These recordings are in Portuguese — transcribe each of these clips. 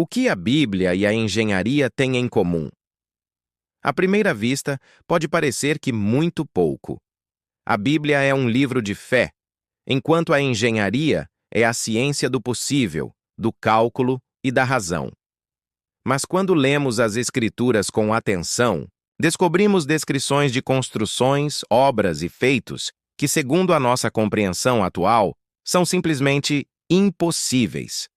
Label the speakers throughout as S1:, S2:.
S1: O que a Bíblia e a engenharia têm em comum? À primeira vista, pode parecer que muito pouco. A Bíblia é um livro de fé, enquanto a engenharia é a ciência do possível, do cálculo e da razão. Mas quando lemos as Escrituras com atenção, descobrimos descrições de construções, obras e feitos que, segundo a nossa compreensão atual, são simplesmente impossíveis.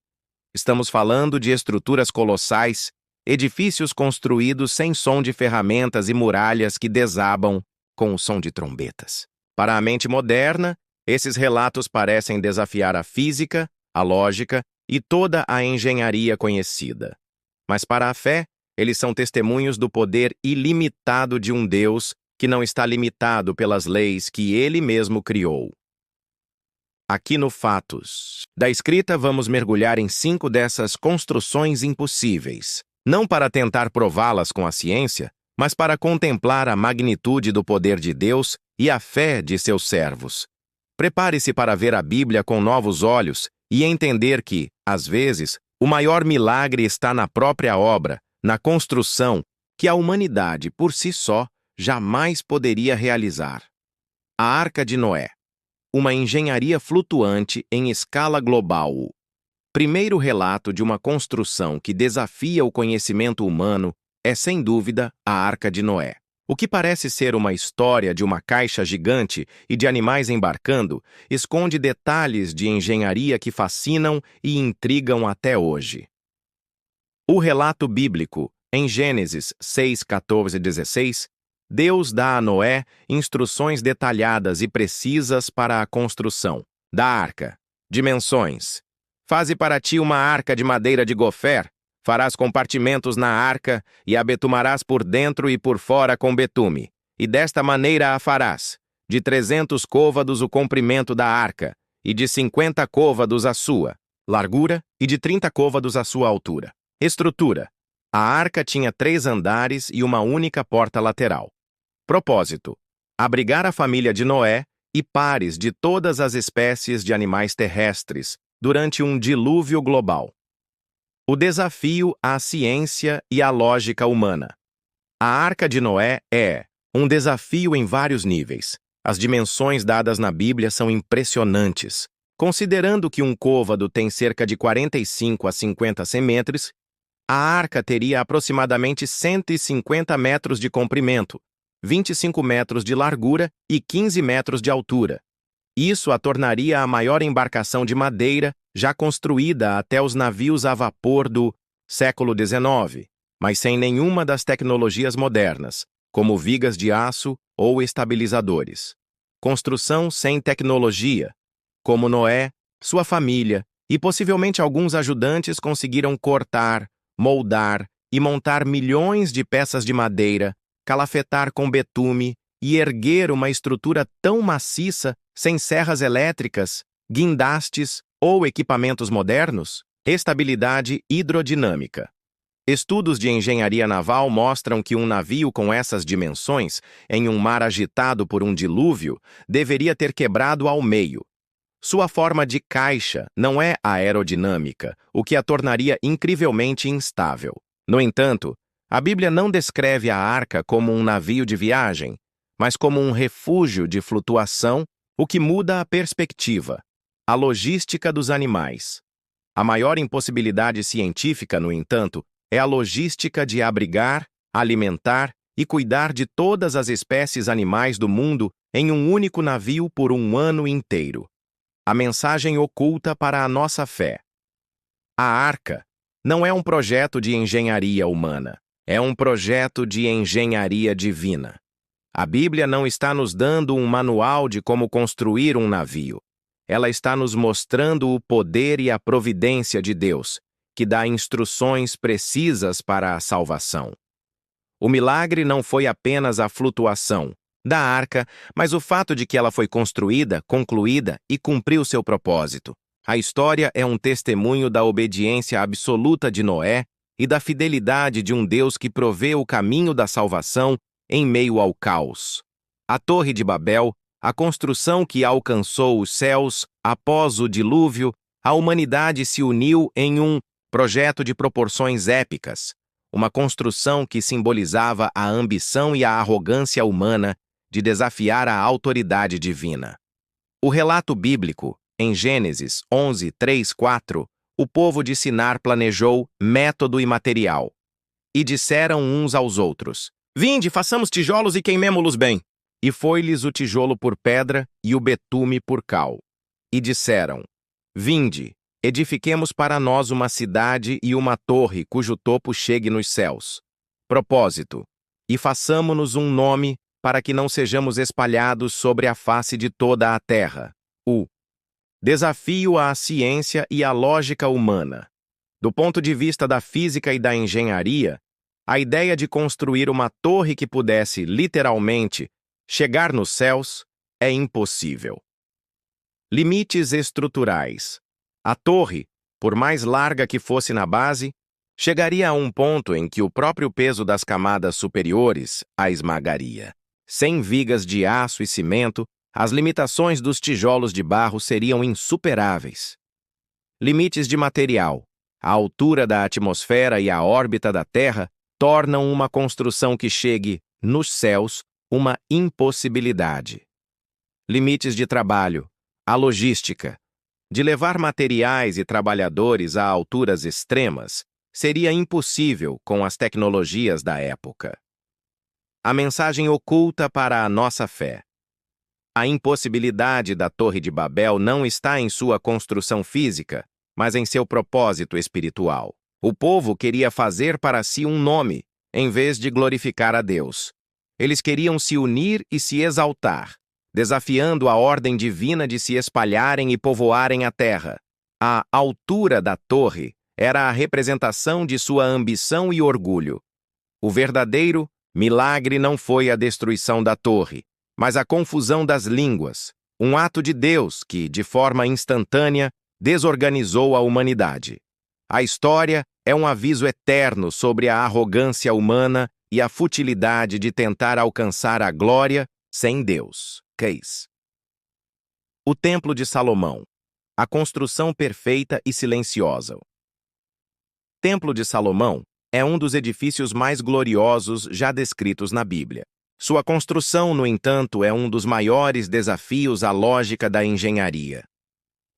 S1: Estamos falando de estruturas colossais, edifícios construídos sem som de ferramentas e muralhas que desabam com o som de trombetas. Para a mente moderna, esses relatos parecem desafiar a física, a lógica e toda a engenharia conhecida. Mas para a fé, eles são testemunhos do poder ilimitado de um Deus que não está limitado pelas leis que ele mesmo criou. Aqui no Fatos da Escrita, vamos mergulhar em 5 dessas construções impossíveis, não para tentar prová-las com a ciência, mas para contemplar a magnitude do poder de Deus e a fé de seus servos. Prepare-se para ver a Bíblia com novos olhos e entender que, às vezes, o maior milagre está na própria obra, na construção, que a humanidade, por si só, jamais poderia realizar. A Arca de Noé. Uma engenharia flutuante em escala global. Primeiro relato de uma construção que desafia o conhecimento humano é, sem dúvida, a Arca de Noé. O que parece ser uma história de uma caixa gigante e de animais embarcando, esconde detalhes de engenharia que fascinam e intrigam até hoje. O relato bíblico, em Gênesis 6, 14 e 16, Deus dá a Noé instruções detalhadas e precisas para a construção da arca. Dimensões. Faze para ti uma arca de madeira de gofer, farás compartimentos na arca e a betumarás por dentro e por fora com betume. E desta maneira a farás. De 300 côvados o comprimento da arca, e de 50 côvados a sua largura, e de 30 côvados a sua altura. Estrutura. A arca tinha 3 andares e uma única porta lateral. Propósito: abrigar a família de Noé e pares de todas as espécies de animais terrestres durante um dilúvio global. O desafio à ciência e à lógica humana. A Arca de Noé é um desafio em vários níveis. As dimensões dadas na Bíblia são impressionantes. Considerando que um côvado tem cerca de 45 a 50 centímetros, a arca teria aproximadamente 150 metros de comprimento, 25 metros de largura e 15 metros de altura. Isso a tornaria a maior embarcação de madeira já construída até os navios a vapor do século XIX, mas sem nenhuma das tecnologias modernas, como vigas de aço ou estabilizadores. Construção sem tecnologia, como Noé, sua família e possivelmente alguns ajudantes conseguiram cortar, moldar e montar milhões de peças de madeira, calafetar com betume e erguer uma estrutura tão maciça sem serras elétricas, guindastes ou equipamentos modernos? Estabilidade hidrodinâmica. Estudos de engenharia naval mostram que um navio com essas dimensões, em um mar agitado por um dilúvio, deveria ter quebrado ao meio. Sua forma de caixa não é aerodinâmica, o que a tornaria incrivelmente instável. No entanto, a Bíblia não descreve a arca como um navio de viagem, mas como um refúgio de flutuação, o que muda a perspectiva. A logística dos animais. A maior impossibilidade científica, no entanto, é a logística de abrigar, alimentar e cuidar de todas as espécies animais do mundo em um único navio por um ano inteiro. A mensagem oculta para a nossa fé. A arca não é um projeto de engenharia humana, é um projeto de engenharia divina. A Bíblia não está nos dando um manual de como construir um navio. Ela está nos mostrando o poder e a providência de Deus, que dá instruções precisas para a salvação. O milagre não foi apenas a flutuação da arca, mas o fato de que ela foi construída, concluída e cumpriu seu propósito. A história é um testemunho da obediência absoluta de Noé e da fidelidade de um Deus que provê o caminho da salvação em meio ao caos. A Torre de Babel, a construção que alcançou os céus após o dilúvio, a humanidade se uniu em um projeto de proporções épicas, uma construção que simbolizava a ambição e a arrogância humana de desafiar a autoridade divina. O relato bíblico, em Gênesis 11, 3, 4, o povo de Sinar planejou método e material. E disseram uns aos outros: Vinde, façamos tijolos e queimemo-los bem. E foi-lhes o tijolo por pedra e o betume por cal. E disseram: Vinde, edifiquemos para nós uma cidade e uma torre cujo topo chegue nos céus. Propósito: e façamo-nos um nome para que não sejamos espalhados sobre a face de toda a terra. O desafio à ciência e à lógica humana. Do ponto de vista da física e da engenharia, a ideia de construir uma torre que pudesse, literalmente, chegar nos céus é impossível. Limites estruturais. A torre, por mais larga que fosse na base, chegaria a um ponto em que o próprio peso das camadas superiores a esmagaria. Sem vigas de aço e cimento, as limitações dos tijolos de barro seriam insuperáveis. Limites de material. A altura da atmosfera e a órbita da Terra tornam uma construção que chegue nos céus uma impossibilidade. Limites de trabalho. A logística. De levar materiais e trabalhadores a alturas extremas seria impossível com as tecnologias da época. A mensagem oculta para a nossa fé. A impossibilidade da Torre de Babel não está em sua construção física, mas em seu propósito espiritual. O povo queria fazer para si um nome, em vez de glorificar a Deus. Eles queriam se unir e se exaltar, desafiando a ordem divina de se espalharem e povoarem a terra. A altura da torre era a representação de sua ambição e orgulho. O verdadeiro milagre não foi a destruição da torre, mas a confusão das línguas, um ato de Deus que, de forma instantânea, desorganizou a humanidade. A história é um aviso eterno sobre a arrogância humana e a futilidade de tentar alcançar a glória sem Deus. Case. O Templo de Salomão. A construção perfeita e silenciosa. Templo de Salomão é um dos edifícios mais gloriosos já descritos na Bíblia. Sua construção, no entanto, é um dos maiores desafios à lógica da engenharia.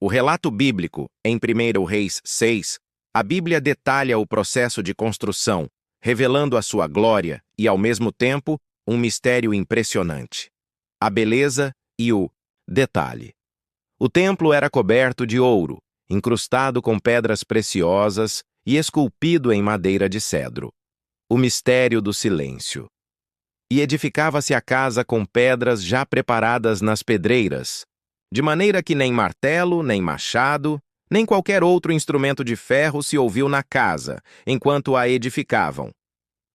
S1: O relato bíblico, em 1 Reis 6, a Bíblia detalha o processo de construção, revelando a sua glória e, ao mesmo tempo, um mistério impressionante. A beleza e o detalhe. O templo era coberto de ouro, incrustado com pedras preciosas e esculpido em madeira de cedro. O mistério do silêncio. E edificava-se a casa com pedras já preparadas nas pedreiras, de maneira que nem martelo, nem machado, nem qualquer outro instrumento de ferro se ouviu na casa, enquanto a edificavam.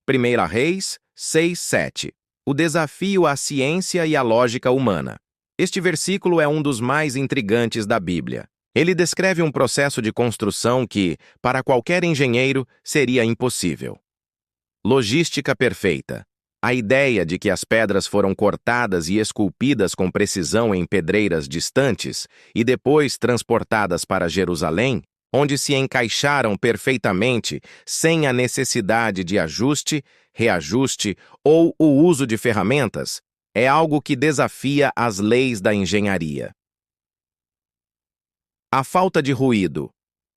S1: 1 Reis 6, 7. O desafio à ciência e à lógica humana. Este versículo é um dos mais intrigantes da Bíblia. Ele descreve um processo de construção que, para qualquer engenheiro, seria impossível. Logística perfeita. A ideia de que as pedras foram cortadas e esculpidas com precisão em pedreiras distantes e depois transportadas para Jerusalém, onde se encaixaram perfeitamente sem a necessidade de ajuste, reajuste ou o uso de ferramentas, é algo que desafia as leis da engenharia. A falta de ruído.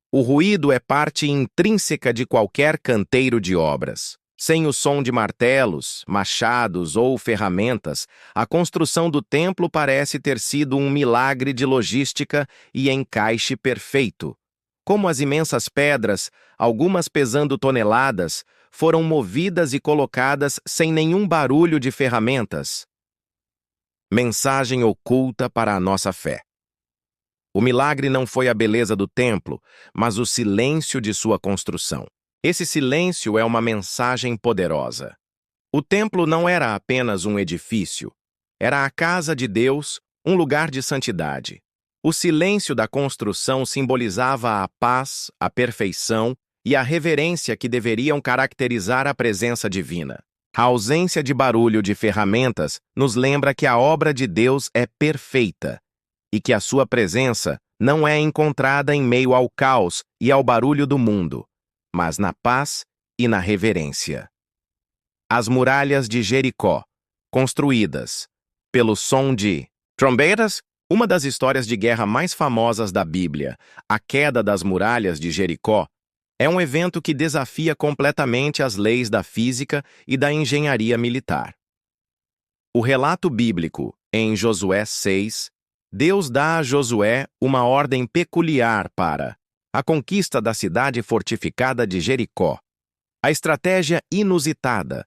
S1: O ruído é parte intrínseca de qualquer canteiro de obras. Sem o som de martelos, machados ou ferramentas, a construção do templo parece ter sido um milagre de logística e encaixe perfeito. Como as imensas pedras, algumas pesando toneladas, foram movidas e colocadas sem nenhum barulho de ferramentas. Mensagem oculta para a nossa fé. O milagre não foi a beleza do templo, mas o silêncio de sua construção. Esse silêncio é uma mensagem poderosa. O templo não era apenas um edifício, era a casa de Deus, um lugar de santidade. O silêncio da construção simbolizava a paz, a perfeição e a reverência que deveriam caracterizar a presença divina. A ausência de barulho de ferramentas nos lembra que a obra de Deus é perfeita e que a sua presença não é encontrada em meio ao caos e ao barulho do mundo, mas na paz e na reverência. As muralhas de Jericó, construídas pelo som de trombetas, uma das histórias de guerra mais famosas da Bíblia, a queda das muralhas de Jericó, é um evento que desafia completamente as leis da física e da engenharia militar. O relato bíblico, em Josué 6, Deus dá a Josué uma ordem peculiar para a conquista da cidade fortificada de Jericó. A estratégia inusitada.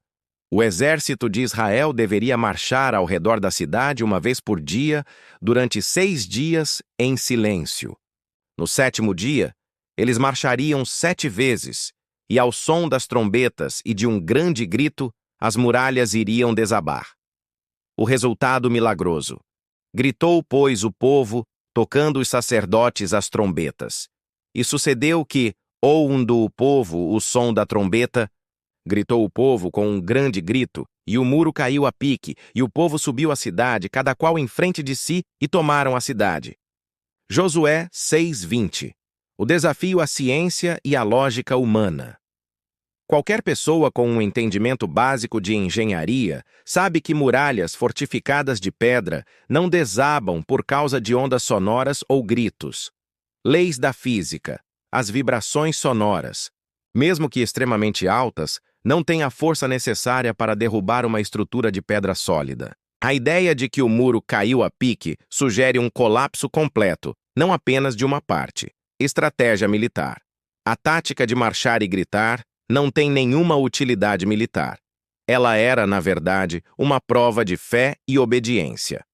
S1: O exército de Israel deveria marchar ao redor da cidade uma vez por dia, durante 6 dias, em silêncio. No 7º dia, eles marchariam 7 vezes, e ao som das trombetas e de um grande grito, as muralhas iriam desabar. O resultado milagroso. Gritou, pois, o povo, tocando os sacerdotes as trombetas. E sucedeu que, ouvindo o povo o som da trombeta, gritou o povo com um grande grito, e o muro caiu a pique, e o povo subiu à cidade, cada qual em frente de si, e tomaram a cidade. Josué 6:20. O desafio à ciência e à lógica humana. Qualquer pessoa com um entendimento básico de engenharia sabe que muralhas fortificadas de pedra não desabam por causa de ondas sonoras ou gritos. Leis da física, as vibrações sonoras, mesmo que extremamente altas, não têm a força necessária para derrubar uma estrutura de pedra sólida. A ideia de que o muro caiu a pique sugere um colapso completo, não apenas de uma parte. Estratégia militar. A tática de marchar e gritar não tem nenhuma utilidade militar. Ela era, na verdade, uma prova de fé e obediência.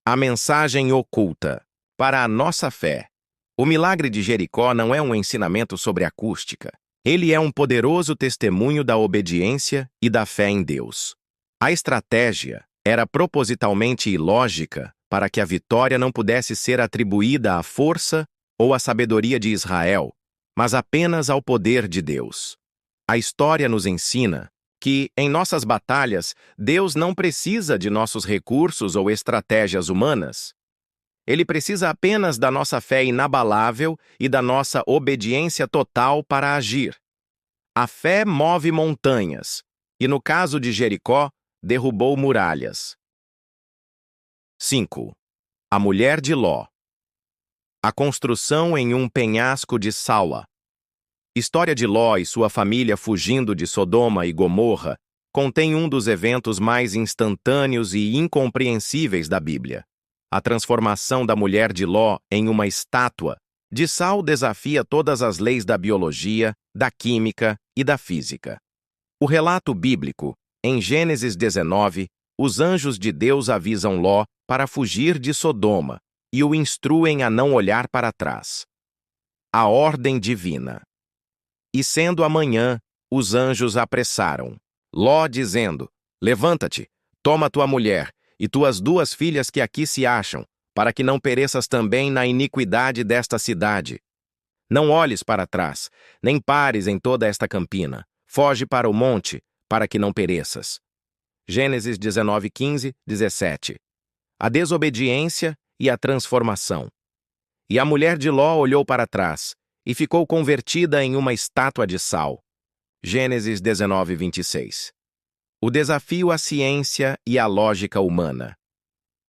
S1: A mensagem oculta. Para a nossa fé. O milagre de Jericó não é um ensinamento sobre acústica. Ele é um poderoso testemunho da obediência e da fé em Deus. A estratégia era propositalmente ilógica para que a vitória não pudesse ser atribuída à força ou à sabedoria de Israel, mas apenas ao poder de Deus. A história nos ensina que, em nossas batalhas, Deus não precisa de nossos recursos ou estratégias humanas. Ele precisa apenas da nossa fé inabalável e da nossa obediência total para agir. A fé move montanhas, e no caso de Jericó, derrubou muralhas. 5. A mulher de Ló. A construção em um penhasco de Saua. História de Ló e sua família fugindo de Sodoma e Gomorra contém um dos eventos mais instantâneos e incompreensíveis da Bíblia. A transformação da mulher de Ló em uma estátua de sal desafia todas as leis da biologia, da química e da física. O relato bíblico, em Gênesis 19, os anjos de Deus avisam Ló para fugir de Sodoma e o instruem a não olhar para trás. A ordem divina. E sendo amanhã, os anjos apressaram Ló, dizendo: Levanta-te, toma tua mulher e tuas 2 filhas que aqui se acham, para que não pereças também na iniquidade desta cidade. Não olhes para trás, nem pares em toda esta campina. Foge para o monte, para que não pereças. Gênesis 19, 15, 17. A desobediência e a transformação. E a mulher de Ló olhou para trás, e ficou convertida em uma estátua de sal. Gênesis 19, 26. O desafio à ciência e à lógica humana.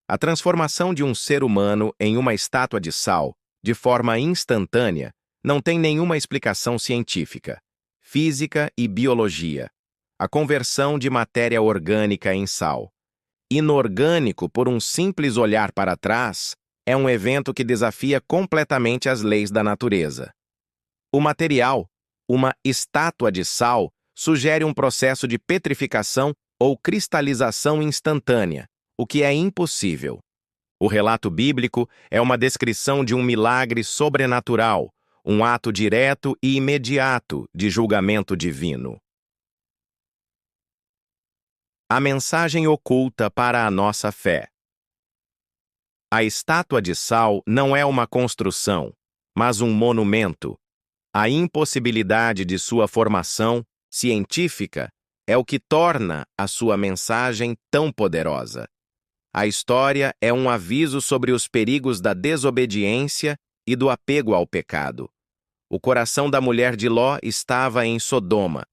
S1: A transformação de um ser humano em uma estátua de sal, de forma instantânea, não tem nenhuma explicação científica. Física e biologia. A conversão de matéria orgânica em sal. Inorgânico por um simples olhar para trás, é um evento que desafia completamente as leis da natureza. O material, uma estátua de sal, sugere um processo de petrificação ou cristalização instantânea, o que é impossível. O relato bíblico é uma descrição de um milagre sobrenatural, um ato direto e imediato de julgamento divino. A mensagem oculta para a nossa fé. A estátua de sal não é uma construção, mas um monumento. A impossibilidade de sua formação científica é o que torna a sua mensagem tão poderosa. A história é um aviso sobre os perigos da desobediência e do apego ao pecado. O coração da mulher de Ló estava em Sodoma,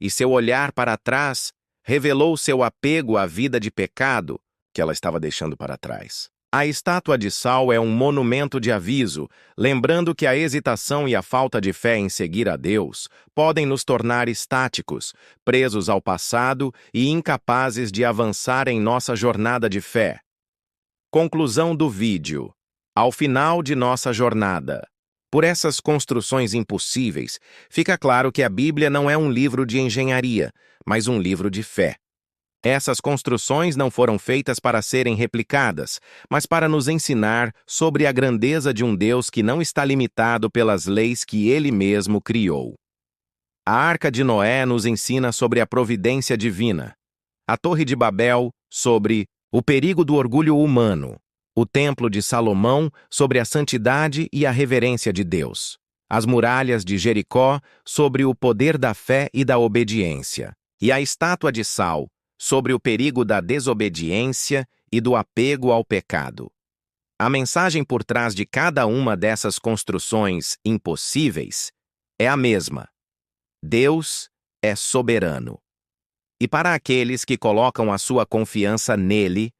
S1: e seu olhar para trás revelou seu apego à vida de pecado que ela estava deixando para trás. A estátua de sal é um monumento de aviso, lembrando que a hesitação e a falta de fé em seguir a Deus podem nos tornar estáticos, presos ao passado e incapazes de avançar em nossa jornada de fé. Conclusão do vídeo. Ao final de nossa jornada. Por essas construções impossíveis, fica claro que a Bíblia não é um livro de engenharia, mas um livro de fé. Essas construções não foram feitas para serem replicadas, mas para nos ensinar sobre a grandeza de um Deus que não está limitado pelas leis que Ele mesmo criou. A Arca de Noé nos ensina sobre a providência divina. A Torre de Babel, sobre o perigo do orgulho humano. O Templo de Salomão, sobre a santidade e a reverência de Deus. As muralhas de Jericó, sobre o poder da fé e da obediência. E a estátua de sal, sobre o perigo da desobediência e do apego ao pecado. A mensagem por trás de cada uma dessas construções impossíveis é a mesma. Deus é soberano. E para aqueles que colocam a sua confiança nele,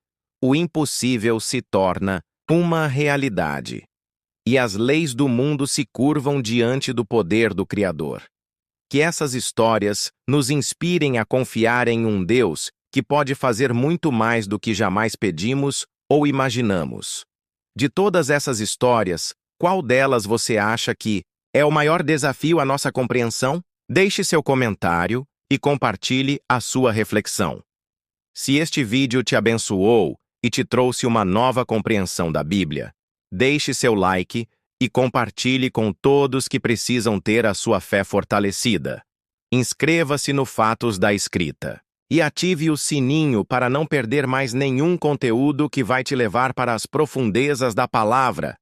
S1: o impossível se torna uma realidade. E as leis do mundo se curvam diante do poder do Criador. Que essas histórias nos inspirem a confiar em um Deus que pode fazer muito mais do que jamais pedimos ou imaginamos. De todas essas histórias, qual delas você acha que é o maior desafio à nossa compreensão? Deixe seu comentário e compartilhe a sua reflexão. Se este vídeo te abençoou e te trouxe uma nova compreensão da Bíblia, deixe seu like e compartilhe com todos que precisam ter a sua fé fortalecida. Inscreva-se no Fatos da Escrita e ative o sininho para não perder mais nenhum conteúdo que vai te levar para as profundezas da palavra.